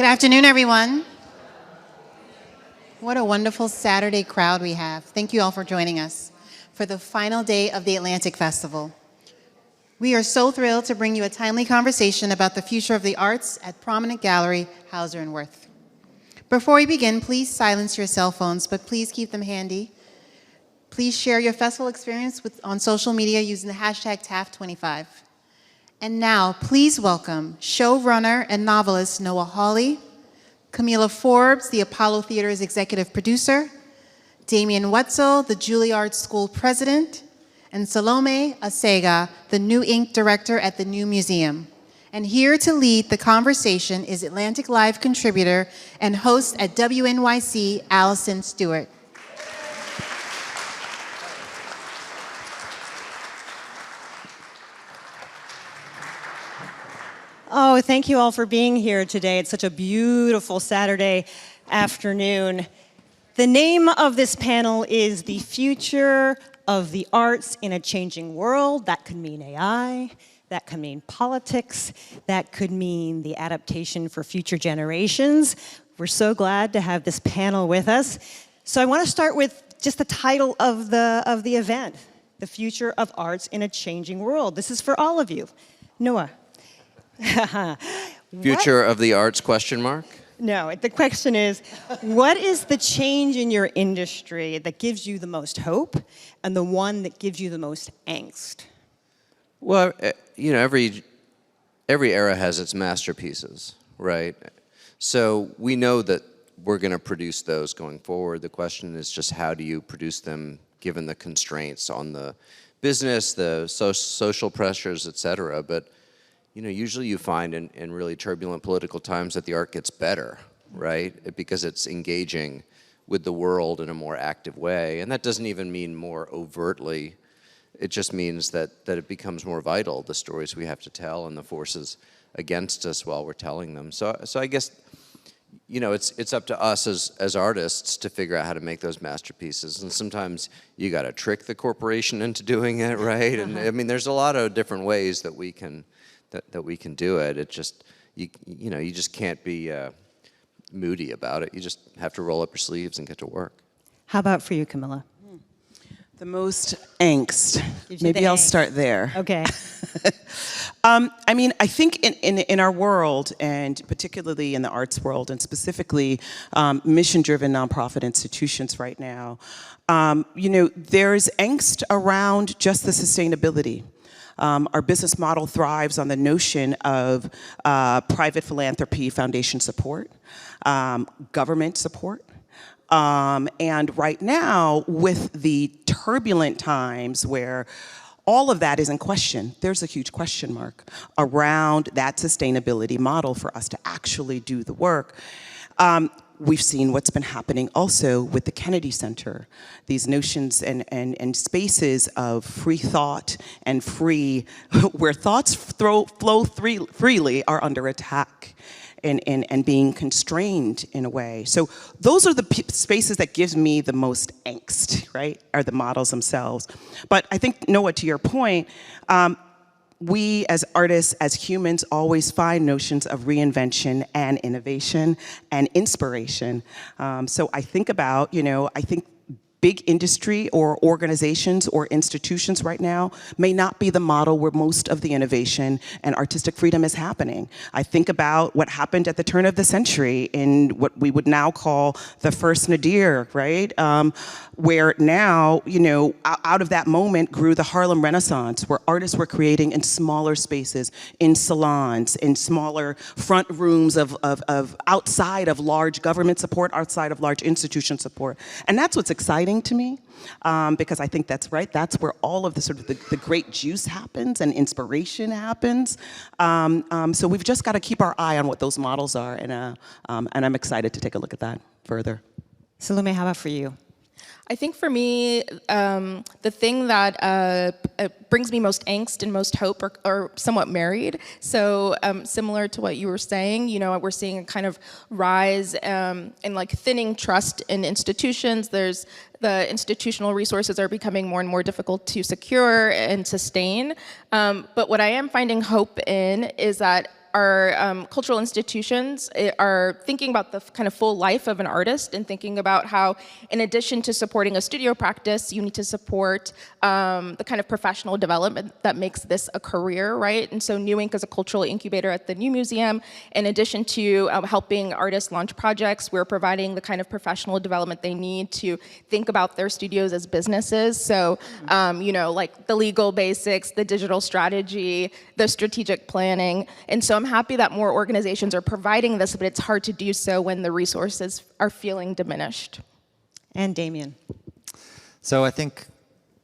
Good afternoon, everyone. What a wonderful Saturday crowd we have. Thank you all for joining us for the final day of the Atlantic Festival. We are so thrilled to bring you a timely conversation about the future of the arts at prominent gallery Hauser and Wirth. Before we begin, please silence your cell phones, but please keep them handy. Please share your festival experience on social media using the hashtag TAF25. And now, please welcome showrunner and novelist Noah Hawley, Kamilah Forbes, the Apollo Theater's executive producer, Damian Woetzel, the Juilliard School president, and Salome Asega, the new INC Director at the New Museum. And here to lead the conversation is AtlanticLIVE contributor and host at WNYC, Alison Stewart. Oh, thank you all for being here today. It's such a beautiful Saturday afternoon. The name of this panel is The Future of the Arts in a Changing World. That could mean AI, that could mean politics, that could mean the adaptation for future generations. We're so glad to have this panel with us. So I want to start with just the title of the event, The Future of Arts in a Changing World. This is for all of you. Noah. Future of the arts, question mark? No, the question is, what is the change in your industry that gives you the most hope and the one that gives you the most angst? Well, you know, every era has its masterpieces, right? So we know that we're going to produce those going forward. The question is just how do you produce them given the constraints on the business, the social pressures, et cetera. But you know, usually you find in really turbulent political times that the art gets better, right? Because it's engaging with the world in a more active way. And that doesn't even mean more overtly. It just means that it becomes more vital, the stories we have to tell and the forces against us while we're telling them. So I guess, you know, it's up to us as artists to figure out how to make those masterpieces. And sometimes you got to trick the corporation into doing it, right? And I mean, there's a lot of different ways that we can do it. It just, you know, you just can't be moody about it. You just have to roll up your sleeves and get to work. How about for you, Kamilah? The most angst. Maybe I'll start there. Okay. I mean, I think in our world, and particularly in the arts world, and specifically mission-driven nonprofit institutions right now, you know, there's angst around just the sustainability. Our business model thrives on the notion of private philanthropy, foundation support, government support. And right now, with the turbulent times where all of that is in question, there's a huge question mark around that sustainability model for us to actually do the work. We've seen what's been happening also with the Kennedy Center. These notions and spaces of free thought and free, where thoughts flow freely are under attack and being constrained in a way. So those are the spaces that gives me the most angst, right, are the models themselves. But I think, Noah, to your point, we as artists, as humans, always find notions of reinvention and innovation and inspiration. So I think about, you know, I think big industry or organizations or institutions right now may not be the model where most of the innovation and artistic freedom is happening. I think about what happened at the turn of the century in what we would now call the first nadir, right? Where now, you know, out of that moment grew the Harlem Renaissance, where artists were creating in smaller spaces, in salons, in smaller front rooms of outside of large government support, outside of large institution support. And that's what's exciting to me, because I think that's right. That's where all of the sort of the great juice happens and inspiration happens. So we've just got to keep our eye on what those models are, and I'm excited to take a look at that further. Salome, how about for you? I think for me, the thing that brings me most angst and most hope are somewhat married. So similar to what you were saying, you know, we're seeing a kind of rise in like thinning trust in institutions. There's the institutional resources are becoming more and more difficult to secure and sustain. But what I am finding hope in is that our cultural institutions are thinking about the kind of full life of an artist and thinking about how, in addition to supporting a studio practice, you need to support the kind of professional development that makes this a career, right? And so New Ink is a cultural incubator at the New Museum. In addition to helping artists launch projects, we're providing the kind of professional development they need to think about their studios as businesses. So, you know, like the legal basics, the digital strategy, the strategic planning. And so I'm happy that more organizations are providing this, but it's hard to do so when the resources are feeling diminished. And Damian. So I think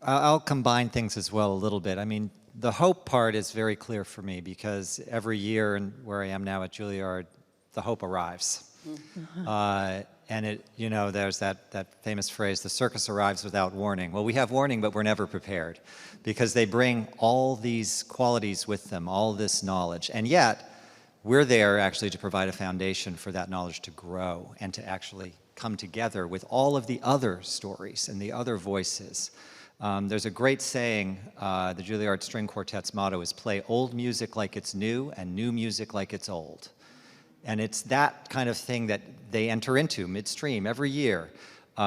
I'll combine things as well a little bit. I mean, the hope part is very clear for me because every year, and where I am now at Juilliard, the hope arrives. And it, you know, there's that famous phrase, the circus arrives without warning. Well, we have warning, but we're never prepared because they bring all these qualities with them, all this knowledge. And yet, we're there actually to provide a foundation for that knowledge to grow and to actually come together with all of the other stories and the other voices. There's a great saying, the Juilliard String Quartet's motto is play old music like it's new and new music like it's old. And it's that kind of thing that they enter into midstream every year.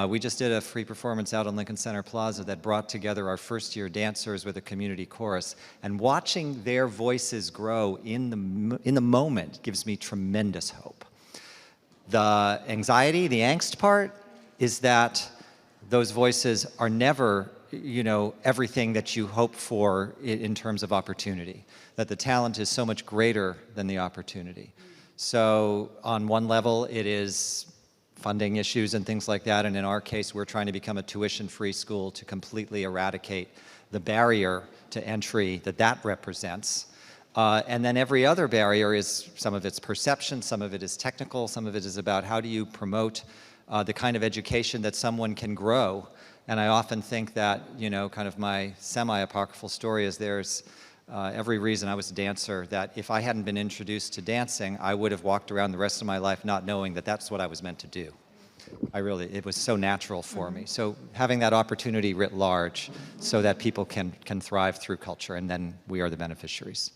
We just did a free performance out on Lincoln Center Plaza that brought together our first-year dancers with a community chorus. And watching their voices grow in the moment gives me tremendous hope. The anxiety, the angst part is that those voices are never, you know, everything that you hope for in terms of opportunity. That the talent is so much greater than the opportunity. So on one level, it is funding issues and things like that. And in our case, we're trying to become a tuition-free school to completely eradicate the barrier to entry that represents. And then every other barrier is, some of it's perception, some of it is technical, some of it is about how do you promote the kind of education that someone can grow. And I often think that, you know, kind of my semi-apocryphal story is there's every reason I was a dancer that if I hadn't been introduced to dancing, I would have walked around the rest of my life not knowing that that's what I was meant to do. It was so natural for me. So having that opportunity writ large so that people can thrive through culture, and then we are the beneficiaries.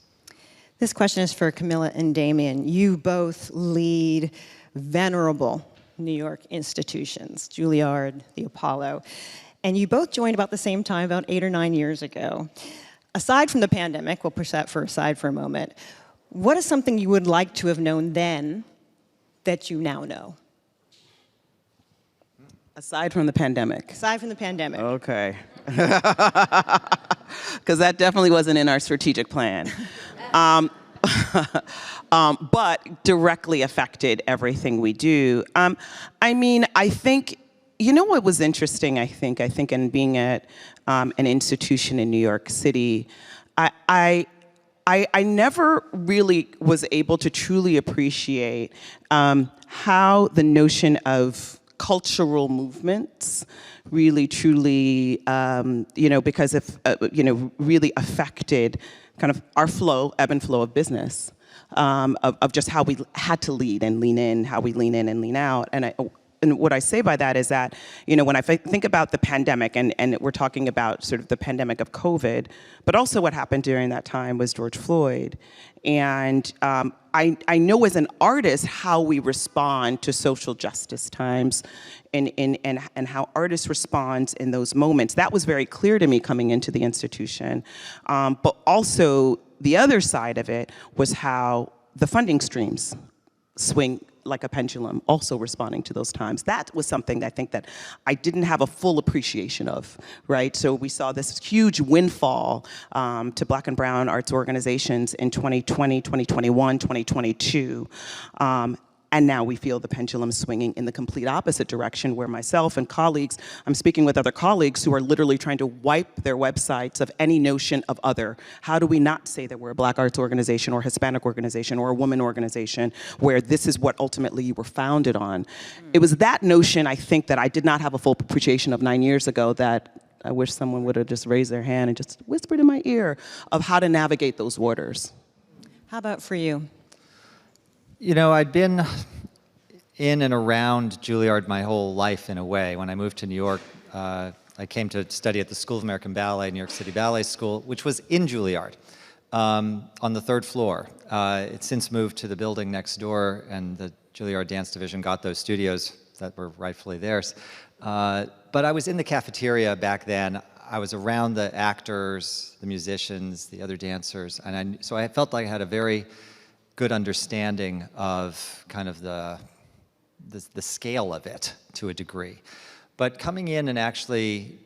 This question is for Kamilah and Damian. You both lead venerable New York institutions, Juilliard, the Apollo, and you both joined about the same time, about 8 or 9 years ago. Aside from the pandemic, we'll push that aside for a moment, what is something you would like to have known then that you now know? Aside from the pandemic. Aside from the pandemic. Okay. Because that definitely wasn't in our strategic plan. But directly affected everything we do. I mean, I think, you know what was interesting, I think in being at an institution in New York City, I never really was able to truly appreciate how the notion of cultural movements really truly, you know, because of, you know, really affected kind of our flow, ebb and flow of business, of just how we had to lead and lean in, how we lean in and lean out. And what I say by that is that, you know, when I think about the pandemic, and we're talking about sort of the pandemic of COVID, but also what happened during that time was George Floyd. And I know as an artist how we respond to social justice times and how artists respond in those moments. That was very clear to me coming into the institution. But also the other side of it was how the funding streams swing like a pendulum, also responding to those times. That was something that I think that I didn't have a full appreciation of, right? So we saw this huge windfall to Black and Brown arts organizations in 2020, 2021, 2022. And now we feel the pendulum swinging in the complete opposite direction, where myself and colleagues, I'm speaking with other colleagues who are literally trying to wipe their websites of any notion of other. How do we not say that we're a Black arts organization or Hispanic organization or a woman organization where this is what ultimately you were founded on? It was that notion, I think, that I did not have a full appreciation of 9 years ago that I wish someone would have just raised their hand and just whispered in my ear of how to navigate those waters. How about for you? You know, I'd been in and around Juilliard my whole life in a way. When I moved to New York, I came to study at the School of American Ballet, New York City Ballet School, which was in Juilliard. on the third floor. It's since moved to the building next door, and the Juilliard Dance Division got those studios that were rightfully theirs. But I was in the cafeteria back then. I was around the actors, the musicians, the other dancers, and so I felt like I had a very good understanding of kind of the scale of it to a degree. But coming in and actually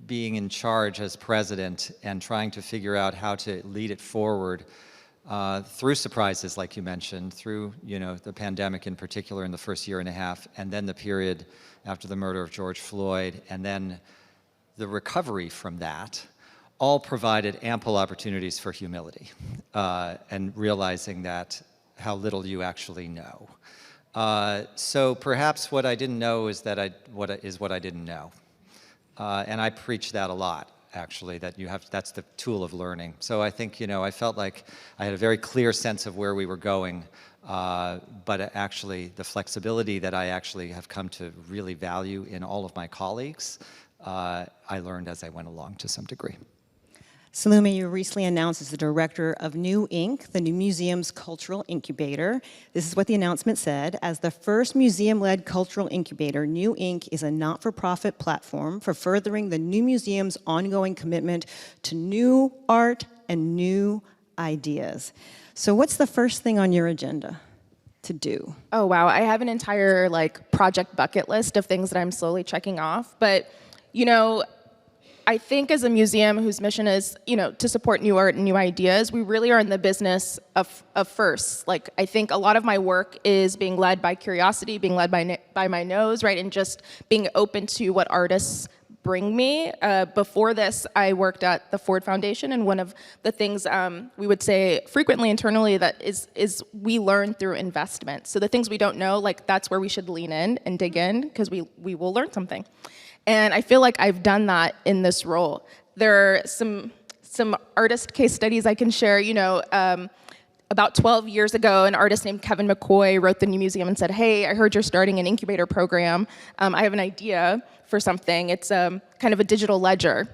being in charge as president and trying to figure out how to lead it forward through surprises, like you mentioned, through the pandemic in particular in the first year and a half, and then the period after the murder of George Floyd, and then the recovery from that, all provided ample opportunities for humility and realizing that how little you actually know. So perhaps what I didn't know is what I didn't know. And I preach that a lot, actually, that's the tool of learning. So I think, I felt like I had a very clear sense of where we were going, but actually the flexibility that I actually have come to really value in all of my colleagues, I learned as I went along to some degree. Salome, you were recently announced as the director of New Inc., the New Museum's cultural incubator. This is what the announcement said. As the first museum-led cultural incubator, New Inc. is a not-for-profit platform for furthering the New Museum's ongoing commitment to new art and new ideas. So what's the first thing on your agenda to do? Oh, wow. I have an entire project bucket list of things that I'm slowly checking off. But, I think as a museum whose mission is, to support new art and new ideas, we really are in the business of firsts. I think a lot of my work is being led by curiosity, being led by my nose, right? And just being open to what artists bring me. Before this, I worked at the Ford Foundation, and one of the things we would say frequently internally that is we learn through investment. So the things we don't know, that's where we should lean in and dig in, because we will learn something. And I feel like I've done that in this role. There are some artist case studies I can share. About 12 years ago, an artist named Kevin McCoy wrote the New Museum and said, "Hey, I heard you're starting an incubator program. I have an idea for something. It's kind of a digital ledger."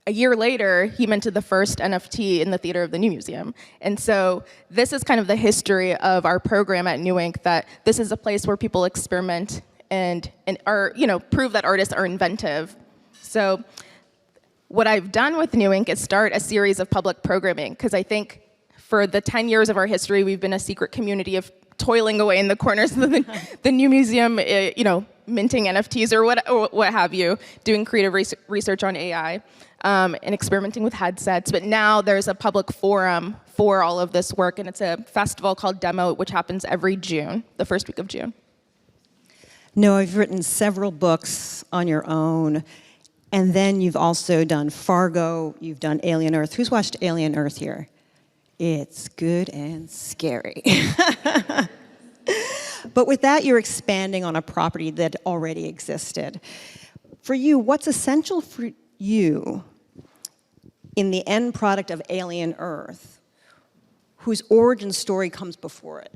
A year later, he minted the first NFT in the theater of the New Museum. And so this is kind of the history of our program at New Inc., that this is a place where people experiment and are, prove that artists are inventive. So what I've done with New Inc. is start a series of public programming, because I think for the 10 years of our history, we've been a secret community of toiling away in the corners of the New Museum, minting NFTs or what have you, doing creative research on AI, and experimenting with headsets. But now there's a public forum for all of this work, and it's a festival called Demo, which happens every June, the first week of June. Noah, you've written several books on your own, and then you've also done Fargo, you've done Alien Earth. Who's watched Alien Earth here? It's good and scary. But with that, you're expanding on a property that already existed. For you, what's essential for you in the end product of Alien Earth, whose origin story comes before it?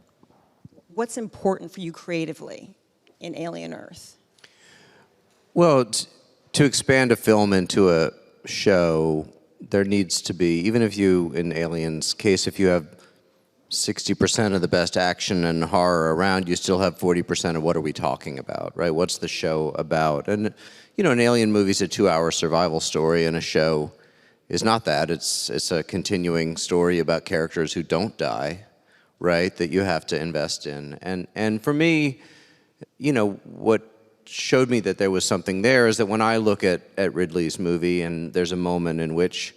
What's important for you creatively in Alien Earth? Well, to expand a film into a show, there needs to be, even if you, in Alien's case, if you have 60% of the best action and horror around, you still have 40% of what are we talking about, right? What's the show about? And, an Alien movie's a 2-hour survival story, and a show is not that. It's a continuing story about characters who don't die, right, that you have to invest in. And for me, what showed me that there was something there is that when I look at Ridley's movie, and there's a moment in which,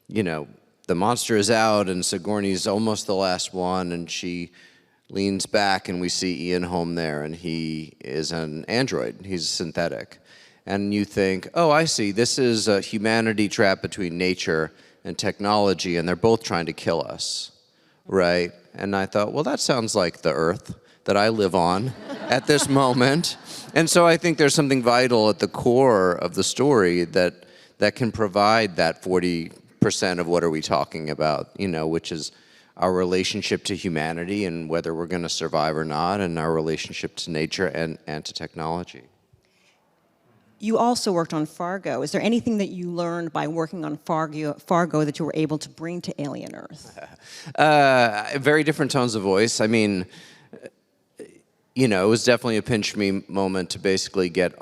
the monster is out and Sigourney's almost the last one, and she leans back and we see Ian Holm there, and he is an android, he's synthetic. And you think, oh, I see, this is a humanity trapped between nature and technology, and they're both trying to kill us, right? And I thought, well, that sounds like the Earth that I live on at this moment. And so I think there's something vital at the core of the story that can provide that 40% of what are we talking about, which is our relationship to humanity and whether we're going to survive or not, and our relationship to nature and to technology. you also worked on Fargo. Is there anything that you learned by working on Fargo that you were able to bring to Alien Earth? Very different tones of voice. I mean, you know, it was definitely a pinch me moment to basically get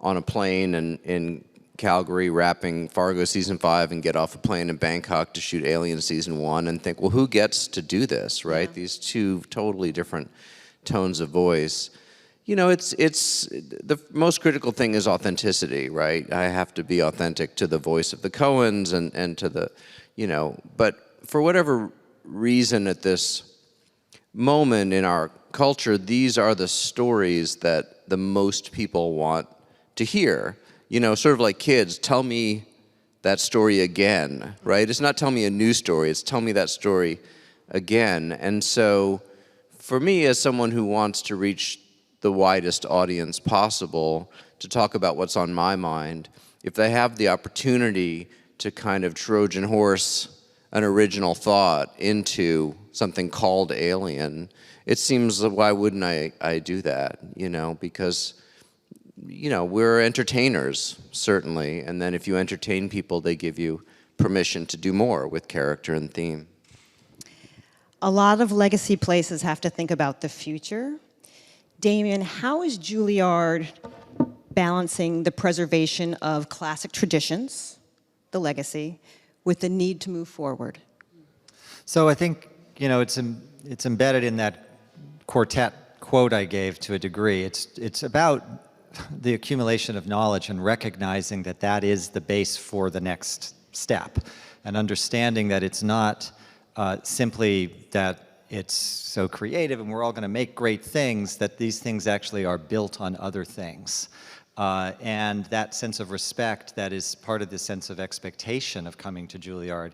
on a plane in Calgary wrapping Fargo season 5 and get off a plane in Bangkok to shoot Alien season 1 and think, well, who gets to do this, right? Yeah. These two totally different tones of voice. You know, it's the most critical thing is authenticity, right? I have to be authentic to the voice of the Coens and to the, you know, but for whatever reason at this moment in our culture, these are the stories that the most people want to hear. You know, sort of like kids, tell me that story again, right? It's not tell me a new story, it's tell me that story again. And so for me, as someone who wants to reach the widest audience possible to talk about what's on my mind, if they have the opportunity to kind of Trojan horse an original thought into something called Alien, it seems, why wouldn't I do that, you know, because, you know, we're entertainers, certainly, and then if you entertain people, they give you permission to do more with character and theme. A lot of legacy places have to think about the future. Damian, how is Juilliard balancing the preservation of classic traditions, the legacy, with the need to move forward? So I think, you know, it's embedded in that quartet quote I gave to a degree. It's about the accumulation of knowledge and recognizing that that is the base for the next step, and understanding that it's not simply that it's so creative and we're all going to make great things, that these things actually are built on other things. And that sense of respect that is part of the sense of expectation of coming to Juilliard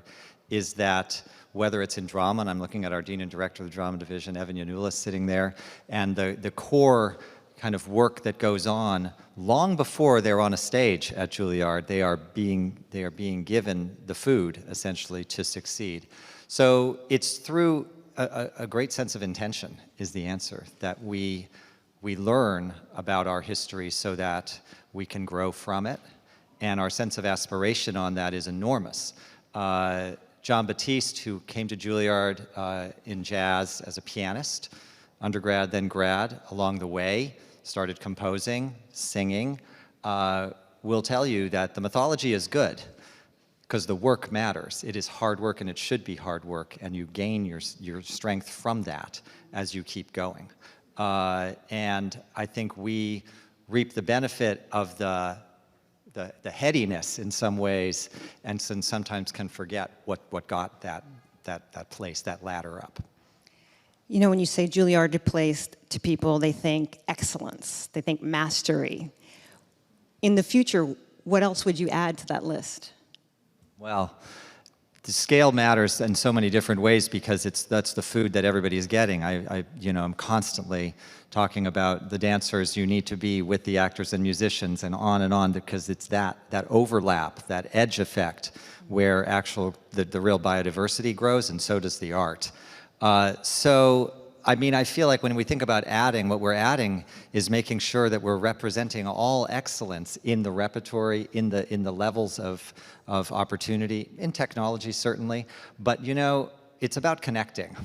is that whether it's in drama, and I'm looking at our Dean and Director of the Drama Division, Evan Yanulis, sitting there, and the core kind of work that goes on long before they're on a stage at Juilliard, they are being given the food, essentially, to succeed. So it's through a great sense of intention is the answer, that we learn about our history so that we can grow from it, and our sense of aspiration on that is enormous. John Batiste, who came to Juilliard in jazz as a pianist, undergrad, then grad, along the way, started composing, singing, will tell you that the mythology is good, because the work matters. It is hard work, and it should be hard work, and you gain your strength from that as you keep going. And I think we reap the benefit of the headiness in some ways, and sometimes can forget what got that place, that ladder up. You know, when you say Juilliard placed to people, they think excellence, they think mastery. In the future, what else would you add to that list? Well, the scale matters in so many different ways, because that's the food that everybody is getting. I'm constantly talking about the dancers you need to be with the actors and musicians, and on, because it's that overlap, that edge effect, where the real biodiversity grows, and so does the art. So, I mean, I feel like when we think about adding, what we're adding is making sure that we're representing all excellence in the repertory, in the levels of opportunity, in technology certainly, but you know, it's about connecting.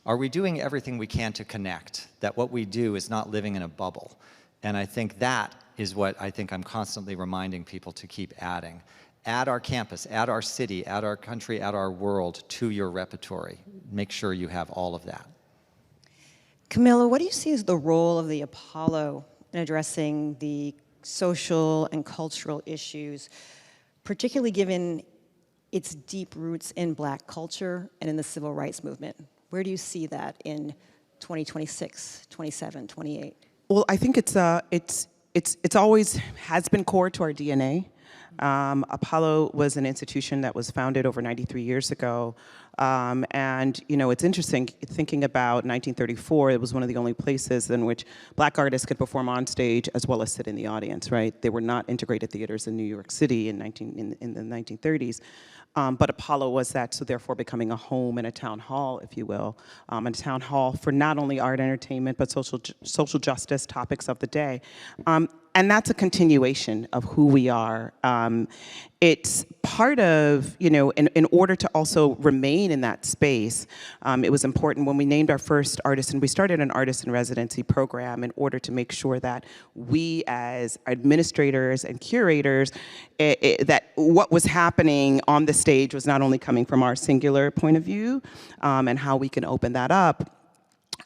Are we doing everything we can to connect? That what we do is not living in a bubble. And I think that is what I think I'm constantly reminding people to keep adding. Add our campus, add our city, add our country, add our world to your repertory. Make sure you have all of that. Kamilah, what do you see as the role of the Apollo in addressing the social and cultural issues, particularly given its deep roots in Black culture and in the civil rights movement? Where do you see that in 2026, 27, 28? Well, I think it's always has been core to our DNA. Apollo was an institution that was founded over 93 years ago. And, you know, it's interesting thinking about 1934, it was one of the only places in which Black artists could perform on stage as well as sit in the audience, right? They were not integrated theaters in New York City in the 1930s. but Apollo was that, so therefore becoming a home and a town hall, if you will, and a town hall for not only art, entertainment, but social justice topics of the day. And that's a continuation of who we are. It's part of, in order to also remain in that space, it was important when we named our first artist, and we started an artist in residency program in order to make sure that we as administrators and curators, that what was happening on the stage was not only coming from our singular point of view, and how we can open that up.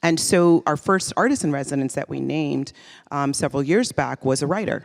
And so our first artist in residence that we named several years back was a writer,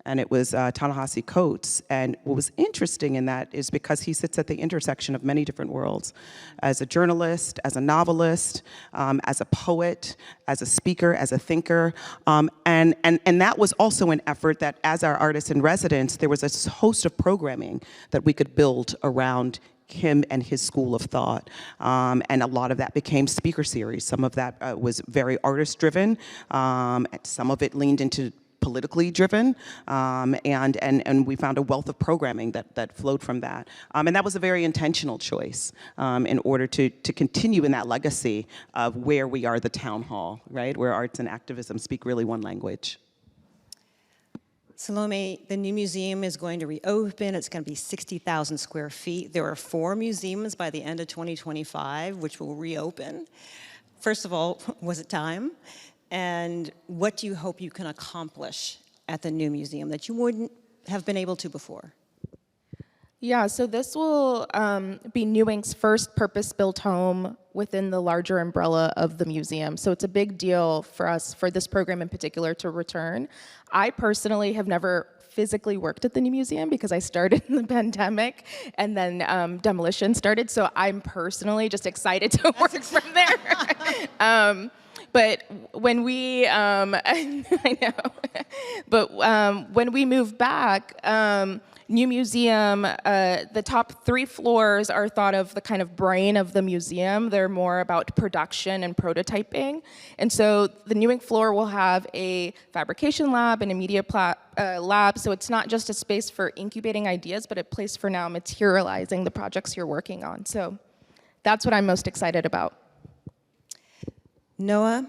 and it was Ta-Nehisi Coates. And what was interesting in that is because he sits at the intersection of many different worlds, as a journalist, as a novelist, as a poet, as a speaker, as a thinker. And that was also an effort that as our artist in residence, there was a host of programming that we could build around him and his school of thought. And a lot of that became speaker series. Some of that was very artist-driven. Some of it leaned into politically driven, and we found a wealth of programming that flowed from that. And that was a very intentional choice in order to continue in that legacy of where we are the town hall, right? Where arts and activism speak really one language. Salome, the new museum is going to reopen. It's going to be 60,000 square feet. There are 4 museums by the end of 2025, which will reopen. First of all, was it time? And what do you hope you can accomplish at the new museum that you wouldn't have been able to before? Yeah, so this will be New Ink's first purpose-built home within the larger umbrella of the museum. So it's a big deal for us, for this program in particular, to return. I personally have never physically worked at the new museum because I started in the pandemic and then demolition started. So I'm personally just excited to work from there. But when we, I know, but when we move back, new museum, the top 3 floors are thought of the kind of brain of the museum. They're more about production and prototyping. And so the New Ink floor will have a fabrication lab and a media lab. So it's not just a space for incubating ideas, but a place for now materializing the projects you're working on. So that's what I'm most excited about. Noah,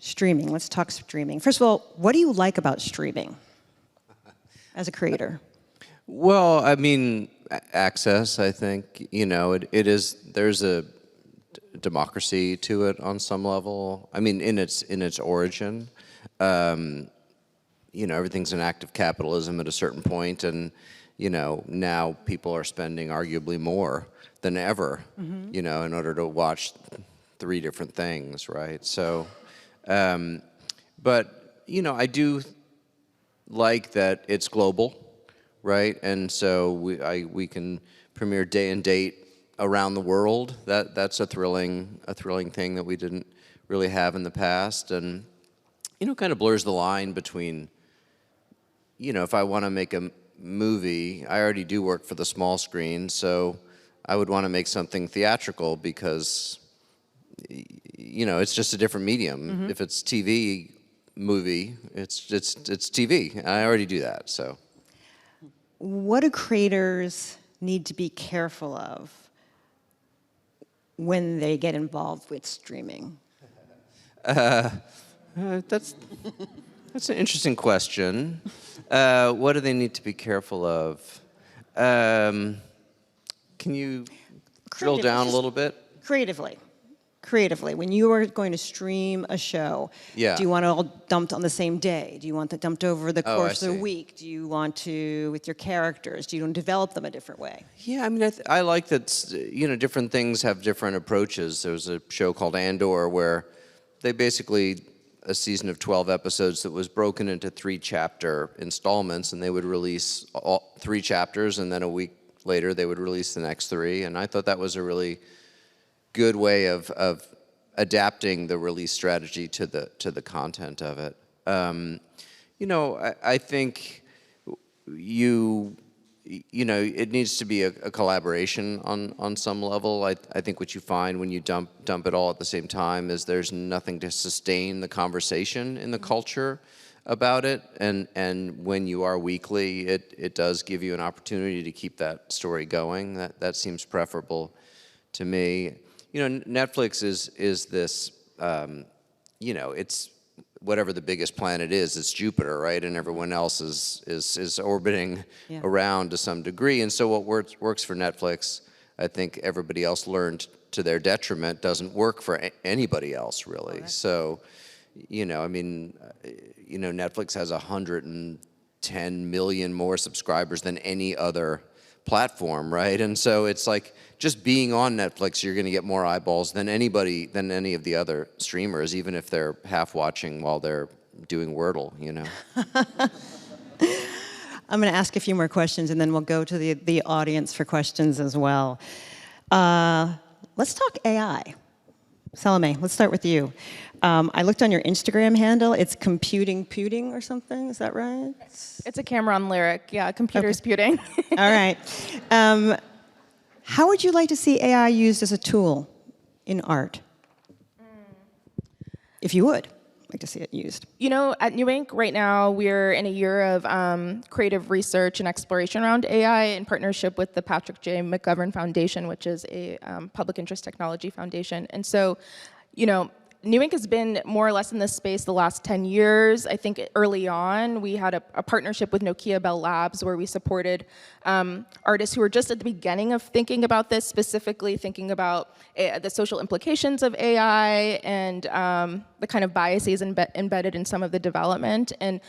streaming. Let's talk streaming. First of all, what do you like about streaming as a creator? Well, I mean, access, I think, it is, there's a democracy to it on some level. I mean, in its origin, everything's an act of capitalism at a certain point, and, now people are spending arguably more than ever, in order to watch 3 different things, right? So, but, I do like that it's global, right? And so we can premiere day and date around the world. That's a thrilling thing that we didn't really have in the past, and kind of blurs the line between, if I want to make a movie, I already do work for the small screen, so I would want to make something theatrical because it's just a different medium. If it's TV, movie, it's TV, and I already do that, so. What do creators need to be careful of when they get involved with streaming? That's an interesting question. What do they need to be careful of? Can you drill down a little bit? Creatively, when you are going to stream a show, do you want it all dumped on the same day? Do you want it dumped over the course of the week? Do you want to, with your characters, do you want to develop them a different way? Yeah, I mean, I like that, different things have different approaches. There was a show called Andor where they basically, a season of 12 episodes that was broken into 3-chapter installments, and they would release all 3 chapters, and then a week later they would release the next 3, and I thought that was a really good way of adapting the release strategy to the content of it. I think it needs to be a collaboration on some level. I think what you find when you dump it all at the same time is there's nothing to sustain the conversation in the culture. about it, and when you are weekly, it does give you an opportunity to keep that story going. That seems preferable to me. You know, Netflix is this, you know, it's whatever the biggest planet is, it's Jupiter, right? And everyone else is orbiting around to some degree. And so what works for Netflix, I think everybody else learned to their detriment, doesn't work for anybody else, really. Correct. So, you know, I mean, you know, Netflix has 110 million more subscribers than any other platform, right? And so it's like, just being on Netflix, you're going to get more eyeballs than any of the other streamers, even if they're half watching while they're doing Wordle, you know? I'm going to ask a few more questions, and then we'll go to the audience for questions as well. Let's talk AI. Salome, let's start with you. I looked on your Instagram handle. It's computing puting or something. Is that right? It's a Cameron lyric. Yeah, computer's puting. All right. How would you like to see AI used as a tool in art? If you would like to see it used. You know, at New Inc. right now, we're in a year of creative research and exploration around AI in partnership with the Patrick J. McGovern Foundation, which is a public interest technology foundation. And so, you know, New Inc. has been more or less in this space the last 10 years. I think early on, we had a partnership with Nokia Bell Labs where we supported artists who were just at the beginning of thinking about this, specifically thinking about the social implications of AI and the kind of biases embedded in some of the development. And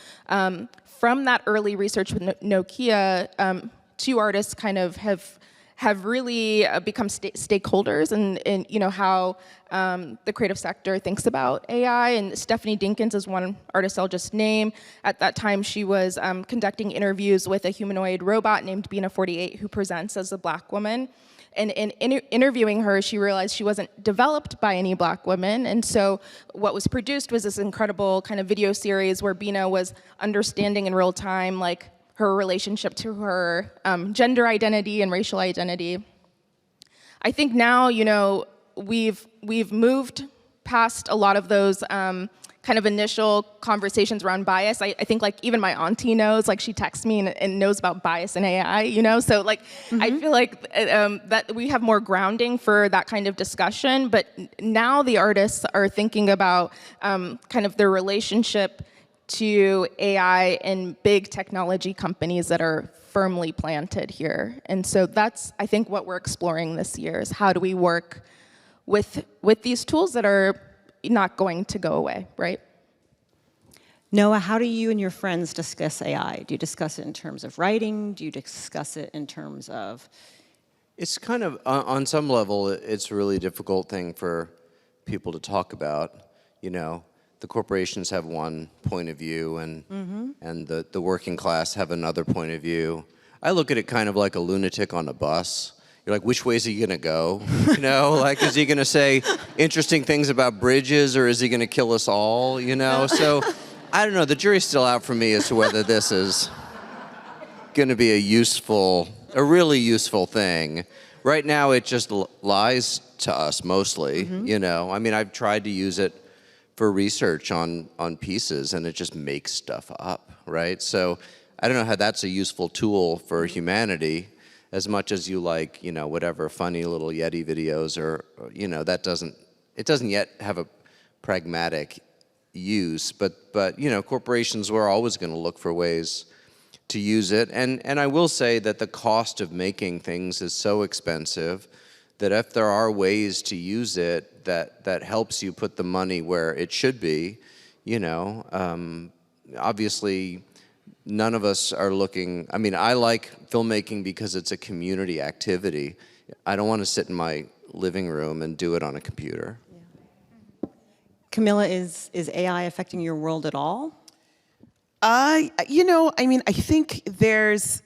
from that early research with Nokia, two artists kind of have really become stakeholders in you know, how the creative sector thinks about AI. And Stephanie Dinkins is one artist I'll just name. At that time, she was conducting interviews with a humanoid robot named Bina48 who presents as a Black woman. And in interviewing her, she realized she wasn't developed by any Black women. And so what was produced was this incredible kind of video series where Bina was understanding in real time, like, her relationship to her gender identity and racial identity. I think now, you know, we've moved past a lot of those kind of initial conversations around bias. I think, like, even my auntie knows, like, she texts me and knows about bias in AI, you know? So, like, I feel like that we have more grounding for that kind of discussion, but now the artists are thinking about kind of their relationship to AI and big technology companies that are firmly planted here. And so that's, I think, what we're exploring this year is how do we work with these tools that are not going to go away, right? Noah, how do you and your friends discuss AI? Do you discuss it in terms of writing? Do you discuss it in terms of? It's kind of, on some level, it's a really difficult thing for people to talk about, you know. The corporations have one point of view, and the working class have another point of view. I look at it kind of like a lunatic on a bus. You're like, which way is he gonna go? You know, like, is he gonna say interesting things about bridges, or is he gonna kill us all? You know, so I don't know. The jury's still out for me as to whether this is gonna be a really useful thing. Right now, it just lies to us mostly. You know, I mean, I've tried to use it for research on pieces, and it just makes stuff up, right? So I don't know how that's a useful tool for humanity as much as you like, you know, whatever funny little Yeti videos or you know, it doesn't yet have a pragmatic use, but you know, corporations were always gonna look for ways to use it. And I will say that the cost of making things is so expensive that if there are ways to use it that helps you put the money where it should be, you know, obviously none of us are looking, I mean, I like filmmaking because it's a community activity. I don't want to sit in my living room and do it on a computer. Yeah. Kamilah, is AI affecting your world at all? You know, I mean, I think there's,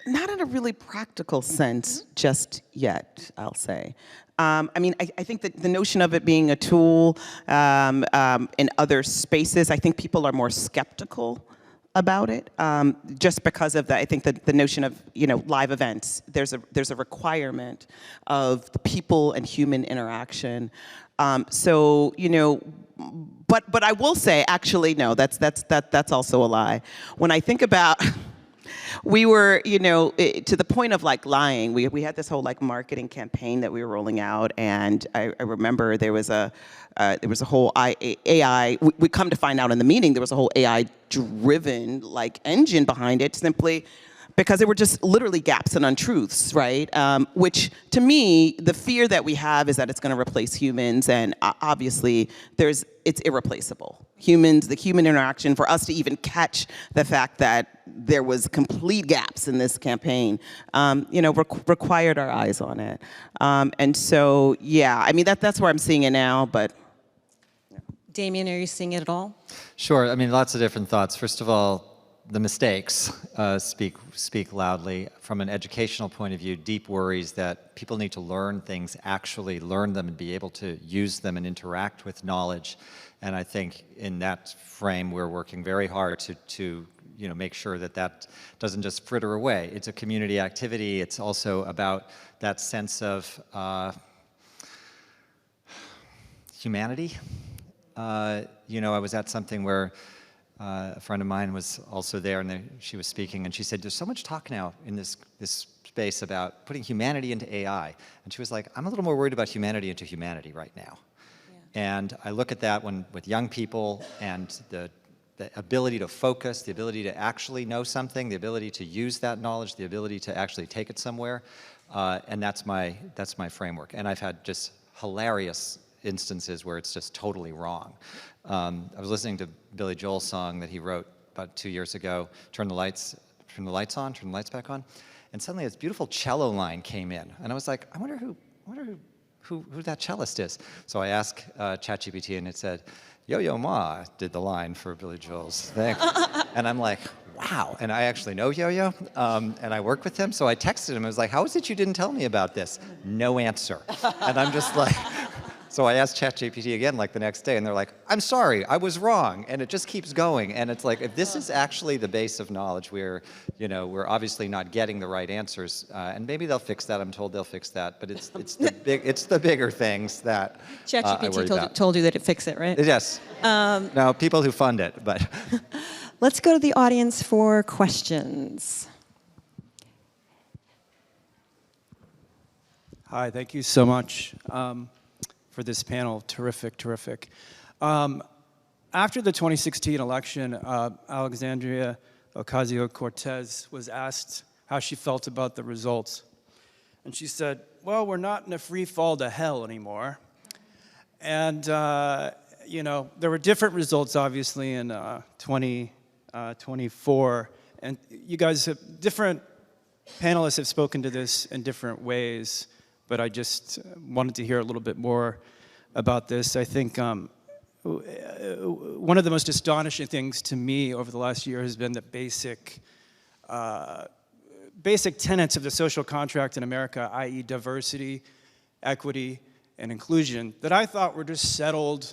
not in a really practical sense just yet, I'll say. I mean, I think that the notion of it being a tool in other spaces, I think people are more skeptical about it, just because of that. I think that the notion of, you know, live events, there's a requirement of the people and human interaction. So, you know, but I will say, actually, no, that's also a lie. When I think about, we were, you know, to the point of like lying, we had this whole like marketing campaign that we were rolling out, and I remember there was a whole AI, we come to find out in the meeting, there was a whole AI-driven like engine behind it, simply because there were just literally gaps and untruths, right? Which, to me, the fear that we have is that it's going to replace humans, and obviously, it's irreplaceable. The human interaction, for us to even catch the fact that there was complete gaps in this campaign, you know, required our eyes on it. And so, yeah, I mean, that's where I'm seeing it now, but. Yeah. Damian, are you seeing it at all? Sure, I mean, lots of different thoughts. First of all, the mistakes speak loudly. From an educational point of view, deep worries that people need to learn things, actually learn them and be able to use them and interact with knowledge. And I think in that frame, we're working very hard to you know, make sure that that doesn't just fritter away. It's a community activity. It's also about that sense of humanity. You know, I was at something where a friend of mine was also there, and she was speaking, and she said, there's so much talk now in this space about putting humanity into AI. And she was like, I'm a little more worried about humanity into humanity right now. Yeah. And I look at that with young people, and the ability to focus, the ability to actually know something, the ability to use that knowledge, the ability to actually take it somewhere, and that's my framework. And I've had just hilarious instances where it's just totally wrong. I was listening to Billy Joel's song that he wrote about 2 years ago, turn the lights on, turn the lights back on, and suddenly this beautiful cello line came in, and I was like, I wonder who that cellist is. So I asked ChatGPT, and it said, Yo-Yo Ma did the line for Billy Joel's thing. And I'm like, wow, and I actually know Yo-Yo, and I work with him, so I texted him, I was like, how is it you didn't tell me about this? No answer. And I'm just like, so I asked ChatGPT again like the next day, and they're like, I'm sorry, I was wrong, and it just keeps going. And it's like, if this is actually the base of knowledge, we're obviously not getting the right answers, and maybe they'll fix that. I'm told they'll fix that, but it's the bigger things that I worry about. told you that it fixed it, right? Yes. No, people who fund it, but. Let's go to the audience for questions. Hi, thank you so much for this panel. Terrific. After the 2016 election, Alexandria Ocasio-Cortez was asked how she felt about the results. And she said, well, we're not in a free fall to hell anymore. And, you know, there were different results, obviously, in 2024. And you guys have, different panelists have spoken to this in different ways, but I just wanted to hear a little bit more about this. I think one of the most astonishing things to me over the last year has been the basic tenets of the social contract in America, i.e. diversity, equity, and inclusion, that I thought were just settled.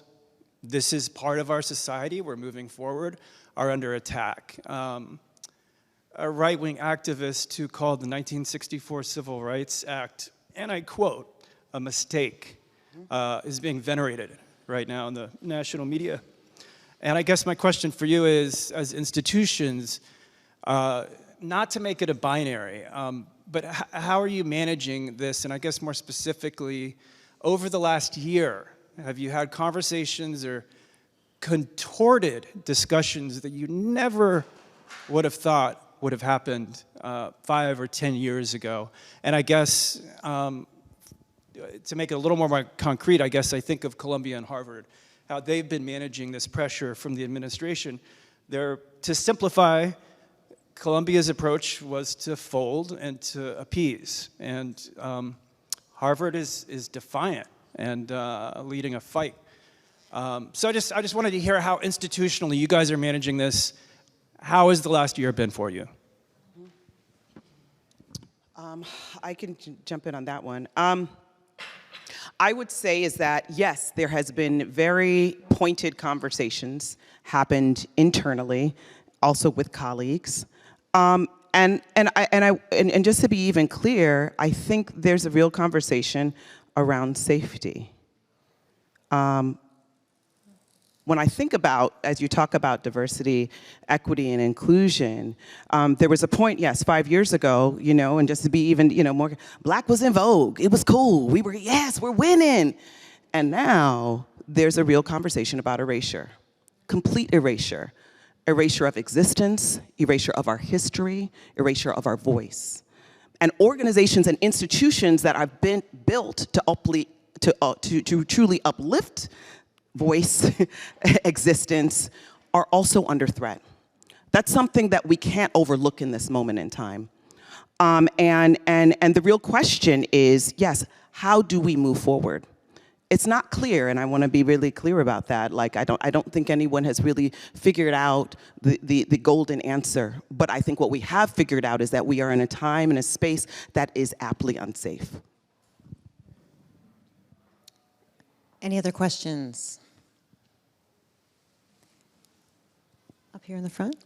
This is part of our society, we're moving forward, are under attack. A right-wing activist who called the 1964 Civil Rights Act, and I quote, a mistake, is being venerated right now in the national media. And I guess my question for you is, as institutions, not to make it a binary, but how are you managing this? And I guess more specifically, over the last year, have you had conversations or contorted discussions that you never would have thought would have happened 5 or 10 years ago? And I guess, to make it a little more concrete, I guess I think of Columbia and Harvard, how they've been managing this pressure from the administration. To simplify, Columbia's approach was to fold and to appease. And Harvard is defiant and leading a fight. So I just wanted to hear how institutionally you guys are managing this. How has the last year been for you? I can jump in on that one. I would say is that, yes, there has been very pointed conversations happened internally, also with colleagues. And just to be even clear, I think there's a real conversation around safety. When I think about, as you talk about diversity, equity, and inclusion, there was a point, yes, 5 years ago, and just to be even, more, Black was in vogue. It was cool. Yes, we're winning. And now there's a real conversation about erasure, complete erasure. Erasure of existence, erasure of our history, erasure of our voice. And organizations and institutions that have been built to truly uplift voice, existence, are also under threat. That's something that we can't overlook in this moment in time. And the real question is, yes, how do we move forward? It's not clear, and I want to be really clear about that. Like, I don't think anyone has really figured out the golden answer. But I think what we have figured out is that we are in a time and a space that is aptly unsafe. Any other questions? Up here in the front.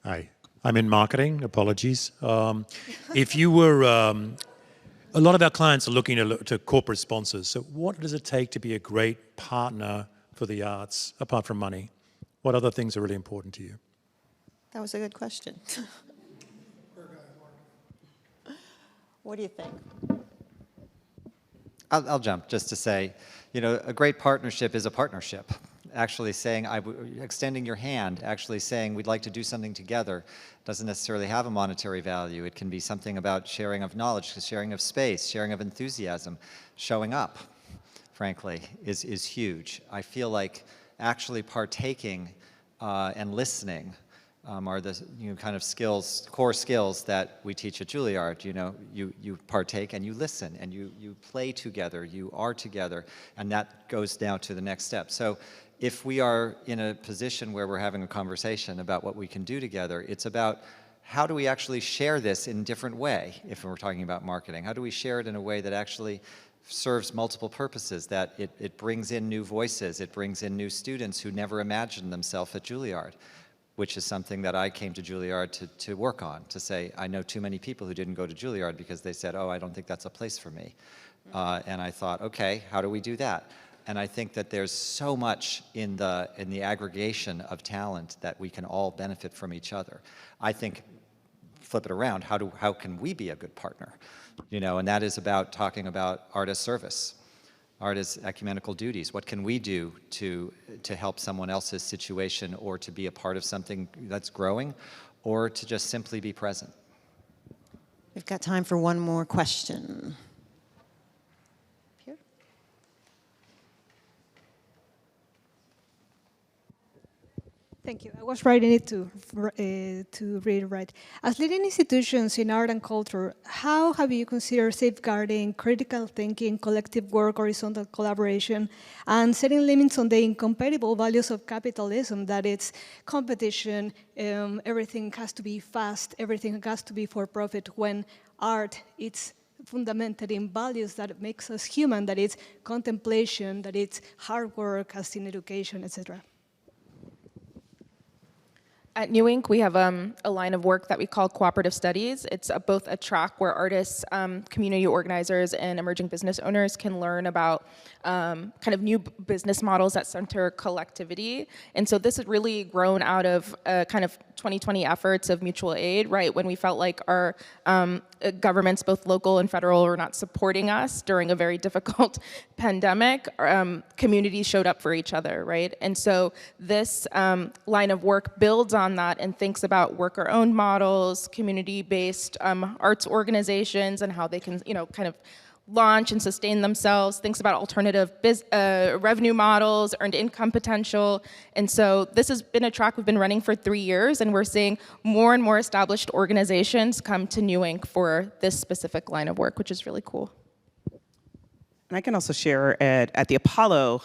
Hi, I'm in marketing, apologies. If you were, a lot of our clients are looking to corporate sponsors, so what does it take to be a great partner for the arts, apart from money? What other things are really important to you? That was a good question. What do you think? I'll jump just to say, a great partnership is a partnership. Actually saying, extending your hand, actually saying we'd like to do something together doesn't necessarily have a monetary value. It can be something about sharing of knowledge, sharing of space, sharing of enthusiasm. Showing up, frankly, is huge. I feel like actually partaking and listening are the kind of skills, core skills that we teach at Juilliard. You partake and you listen and you play together, you are together, and that goes down to the next step. So if we are in a position where we're having a conversation about what we can do together, it's about how do we actually share this in a different way, if we're talking about marketing? How do we share it in a way that actually serves multiple purposes, that it brings in new voices, it brings in new students who never imagined themselves at Juilliard, which is something that I came to Juilliard to work on, to say, I know too many people who didn't go to Juilliard because they said, oh, I don't think that's a place for me. And I thought, okay, how do we do that? And I think that there's so much in the aggregation of talent that we can all benefit from each other. I think, flip it around, how can we be a good partner? And that is about talking about art as service, art as ecumenical duties. What can we do to help someone else's situation, or to be a part of something that's growing, or to just simply be present? We've got time for one more question. Thank you. I was writing it to read it right. As leading institutions in art and culture, how have you considered safeguarding critical thinking, collective work, horizontal collaboration, and setting limits on the incompatible values of capitalism, that it's competition, everything has to be fast, everything has to be for profit, when art, it's fundamented in values that makes us human, that it's contemplation, that it's hard work, as in education, etc. At New Inc., we have a line of work that we call cooperative studies. It's both a track where artists, community organizers, and emerging business owners can learn about kind of new business models that center collectivity. And so this has really grown out of kind of 2020 efforts of mutual aid, right? When we felt like our governments, both local and federal, were not supporting us during a very difficult pandemic, communities showed up for each other, right? And so this line of work builds on that and thinks about worker-owned models, community-based arts organizations, and how they can, kind of launch and sustain themselves, thinks about alternative revenue models, earned income potential. And so this has been a track we've been running for 3 years, and we're seeing more and more established organizations come to New Inc. for this specific line of work, which is really cool. And I can also share at the Apollo,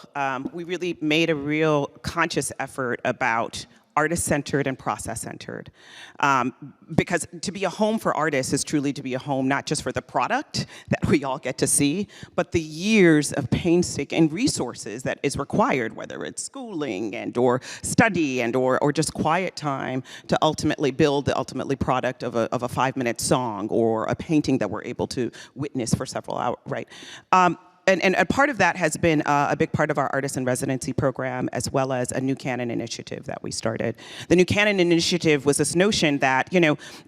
we really made a real conscious effort about artist-centered and process-centered. Because to be a home for artists is truly to be a home not just for the product that we all get to see, but the years of painstaking and resources that is required, whether it's schooling and or study and or just quiet time to ultimately build the ultimately product of a 5-minute song or a painting that we're able to witness for several hours, right? And a part of that has been a big part of our artist in residency program, as well as a New Canon initiative that we started. The New Canon initiative was this notion that,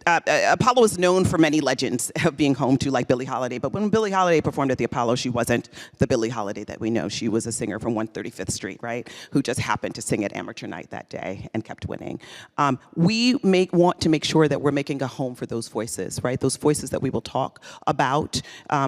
Apollo is known for many legends of being home to, like Billie Holiday, but when Billie Holiday performed at the Apollo, she wasn't the Billie Holiday that we know. She was a singer from 135th Street, right, who just happened to sing at amateur night that day and kept winning. We want to make sure that we're making a home for those voices, right, those voices that we will talk about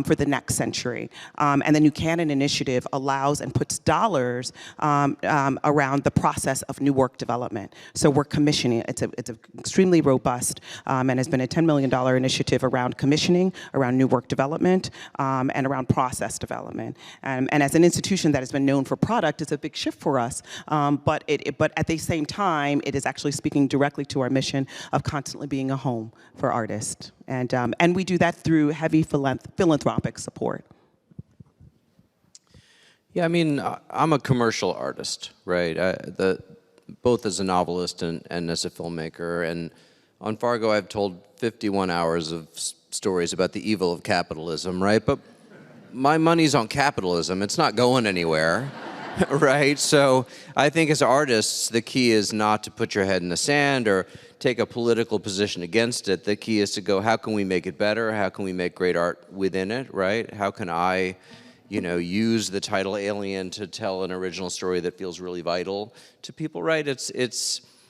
for the next century. And the New Canon initiative allows and puts dollars around the process of new work development. So we're commissioning. It's an extremely robust and has been a $10 million initiative around commissioning, around new work development, and around process development. And as an institution that has been known for product, it's a big shift for us. But at the same time, it is actually speaking directly to our mission of constantly being a home for artists. And we do that through heavy philanthropic support. Yeah, I mean, I'm a commercial artist, right? Both as a novelist and as a filmmaker. And on Fargo, I've told 51 hours of stories about the evil of capitalism, right? But my money's on capitalism. It's not going anywhere, right? So I think as artists, the key is not to put your head in the sand or take a political position against it. The key is to go, how can we make it better? How can we make great art within it, right? How can I use the title Alien to tell an original story that feels really vital to people, right? It's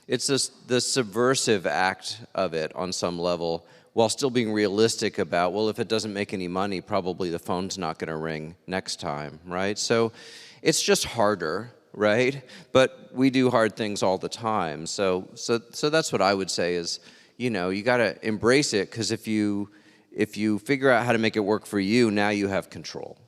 the subversive act of it on some level, while still being realistic about, well, if it doesn't make any money, probably the phone's not gonna ring next time, right? So it's just harder, right? But we do hard things all the time. So that's what I would say is, you gotta embrace it, because if you figure out how to make it work for you, now you have control.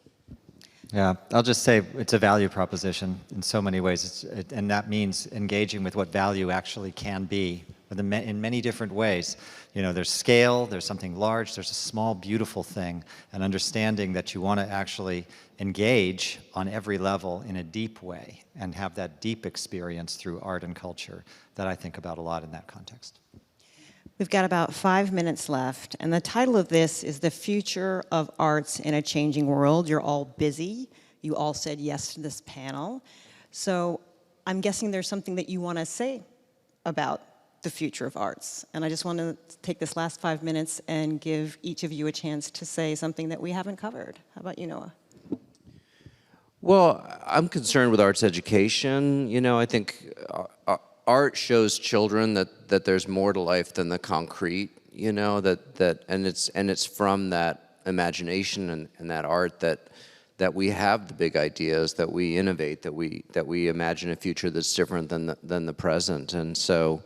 Yeah, I'll just say it's a value proposition in so many ways, and that means engaging with what value actually can be in many different ways. There's scale, there's something large, there's a small, beautiful thing, and understanding that you want to actually engage on every level in a deep way and have that deep experience through art and culture that I think about a lot in that context. We've got about 5 minutes left, and the title of this is The Future of Arts in a Changing World. You're all busy. You all said yes to this panel. So I'm guessing there's something that you want to say about the future of arts. And I just want to take this last 5 minutes and give each of you a chance to say something that we haven't covered. How about you, Noah? Well, I'm concerned with arts education. I think art shows children that there's more to life than the concrete, and it's from that imagination and that art that we have the big ideas, that we innovate, that we imagine a future that's different than the present. And so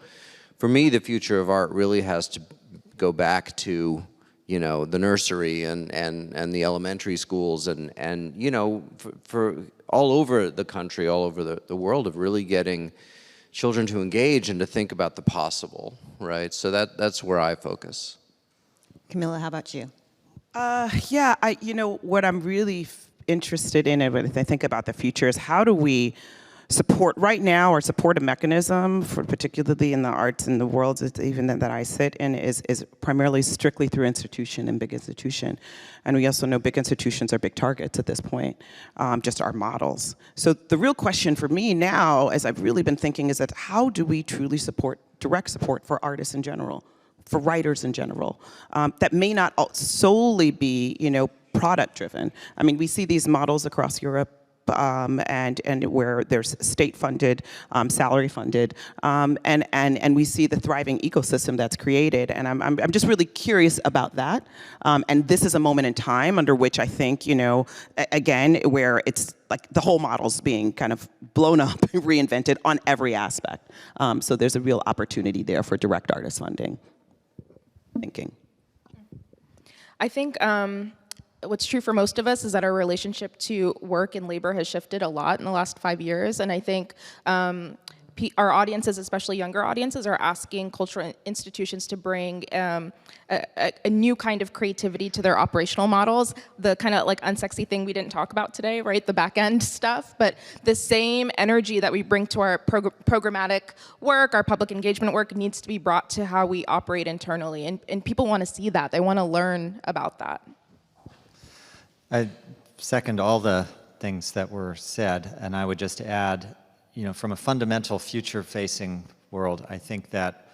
for me, the future of art really has to go back to the nursery and the elementary schools and for all over the country, all over the world, of really getting children to engage and to think about the possible, right? So that's where I focus. Kamilah, how about you? Yeah, what I'm really interested in when I think about the future is how do we support right now, or support a mechanism for particularly in the arts in the world even that I sit in is primarily strictly through institution and big institution. And we also know big institutions are big targets at this point, just our models. So the real question for me now, as I've really been thinking, is that how do we truly support, direct support for artists in general, for writers in general, that may not solely be, product driven. I mean, we see these models across Europe, and where there's state-funded, salary-funded, and we see the thriving ecosystem that's created. And I'm just really curious about that. And this is a moment in time under which I think, again, where it's like the whole model's being kind of blown up, reinvented on every aspect. So there's a real opportunity there for direct artist funding. Thinking. I think what's true for most of us is that our relationship to work and labor has shifted a lot in the last 5 years. And I think our audiences, especially younger audiences, are asking cultural institutions to bring a new kind of creativity to their operational models. The kind of like unsexy thing we didn't talk about today, right? The back end stuff, but the same energy that we bring to our programmatic work, our public engagement work, needs to be brought to how we operate internally. And people want to see that. They want to learn about that. I second all the things that were said, and I would just add, you know, from a fundamental future-facing world, I think that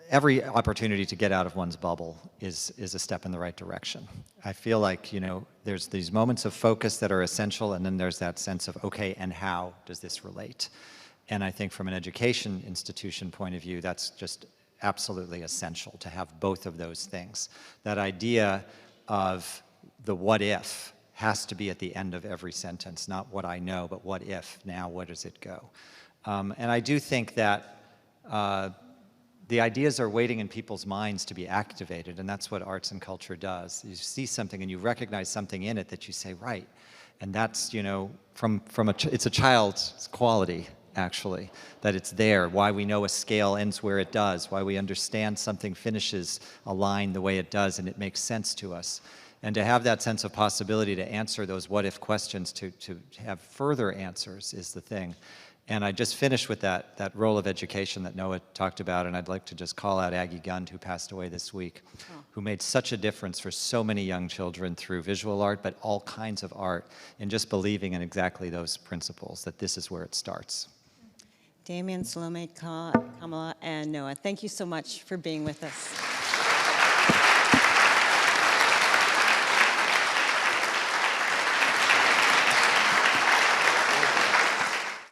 every opportunity to get out of one's bubble is a step in the right direction. I feel like, you know, there's these moments of focus that are essential, and then there's that sense of, okay, and how does this relate? And I think from an education institution point of view, that's just absolutely essential to have both of those things. That idea of the what if has to be at the end of every sentence, not what I know, but what if, now where does it go? And I do think that the ideas are waiting in people's minds to be activated, and that's what arts and culture does. You see something and you recognize something in it that you say, right, and that's, you know, it's a child's quality, actually, that it's there, why we know a scale ends where it does, why we understand something finishes a line the way it does, and it makes sense to us. And to have that sense of possibility to answer those what-if questions, to have further answers is the thing. And I just finished with that role of education that Noah talked about, and I'd like to just call out Aggie Gund, who passed away this week, who made such a difference for so many young children through visual art, but all kinds of art, and just believing in exactly those principles, that this is where it starts. Damian, Salome, Kamilah, and Noah, thank you so much for being with us.